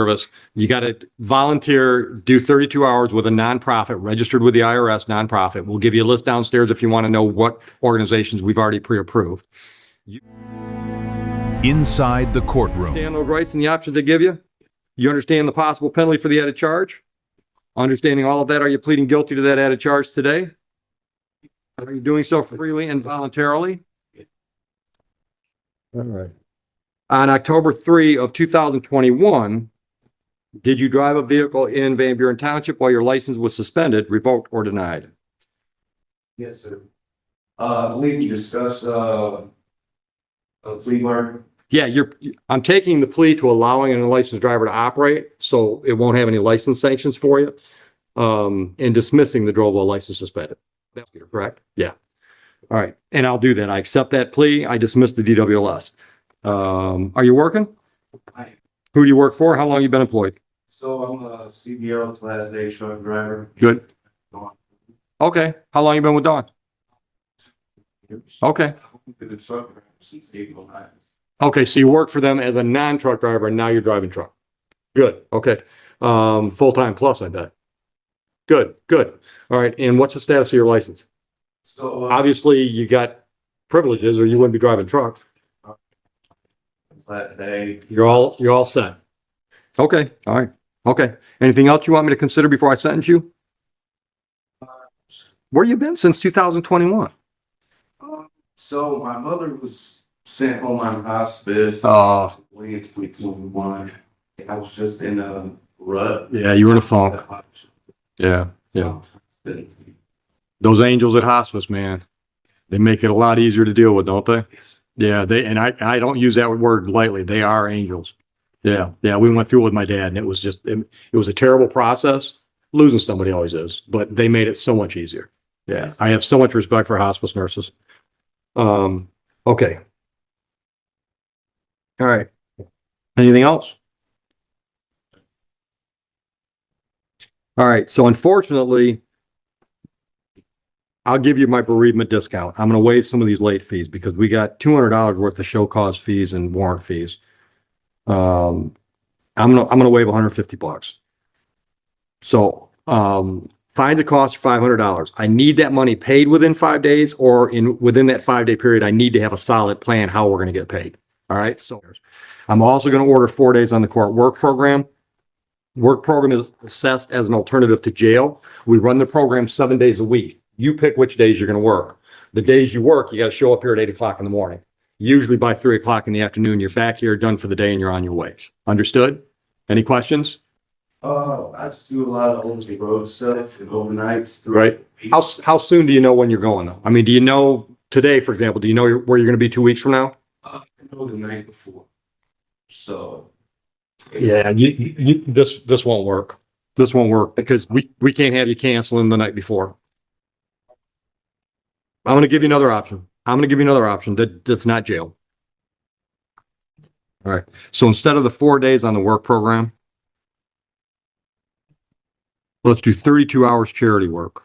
service. You got to volunteer, do 32 hours with a nonprofit, registered with the IRS nonprofit. We'll give you a list downstairs if you want to know what organizations we've already pre-approved. Inside the courtroom. Understand those rights and the options they give you? You understand the possible penalty for the added charge? Understanding all of that, are you pleading guilty to that added charge today? Are you doing so freely and voluntarily? All right. On October 3 of 2021, did you drive a vehicle in Van Buren Township while your license was suspended, revoked, or denied? Yes, sir. I believe you discussed, a plea bargain. Yeah, I'm taking the plea to allowing an unlicensed driver to operate, so it won't have any license sanctions for you. And dismissing the drove while license suspended. That's correct? Yeah. All right. And I'll do that. I accept that plea. I dismiss the DWLS. Are you working? Who do you work for? How long have you been employed? So I'm a CDL Class A truck driver. Good. Okay. How long you been with Dawn? Okay. The truck driver since April 9th. Okay. So you work for them as a non-truck driver and now you're driving truck. Good. Okay. Full-time plus, I bet. Good. Good. All right. And what's the status of your license? So Obviously you got privileges or you wouldn't be driving truck. Class A. You're all set. Okay. All right. Okay. Anything else you want me to consider before I sentence you? Where you been since 2021? So my mother was sent home on hospice. Way in 2021. I was just in a rut. Yeah, you were in a funk. Yeah. Yeah. Those angels at hospice, man, they make it a lot easier to deal with, don't they? Yeah, and I don't use that word lightly. They are angels. Yeah. Yeah. We went through it with my dad and it was just, it was a terrible process. Losing somebody always is, but they made it so much easier. Yeah. I have so much respect for hospice nurses. Okay. All right. Anything else? All right. So unfortunately, I'll give you my bereavement discount. I'm going to waive some of these late fees because we got $200 worth of show cause fees and warrant fees. I'm going to waive $150. So, find the cost $500. I need that money paid within 5 days or within that 5-day period. I need to have a solid plan how we're going to get paid. All right. So I'm also going to order 4 days on the court work program. Work program is assessed as an alternative to jail. We run the program 7 days a week. You pick which days you're going to work. The days you work, you got to show up here at 8 o'clock in the morning. Usually by 3 o'clock in the afternoon, you're back here, done for the day, and you're on your way. Understood? Any questions? I just do a lot of on the road stuff and overnights. Right. How soon do you know when you're going though? I mean, do you know today, for example, do you know where you're going to be 2 weeks from now? I know the night before. So. Yeah, this won't work. This won't work because we can't have you canceling the night before. I'm going to give you another option. That's not jail. All right. So instead of the 4 days on the work program, let's do 32 hours charity work.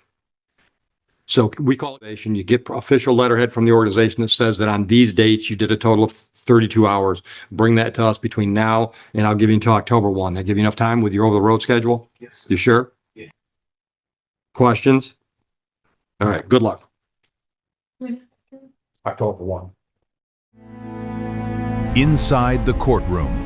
So we call it, you get official letterhead from the organization that says that on these dates, you did a total of 32 hours. Bring that to us between now and I'll give you until October 1. That give you enough time with your over the road schedule? Yes. You sure? Yeah. Questions? All right. Good luck. October 1. Inside the courtroom.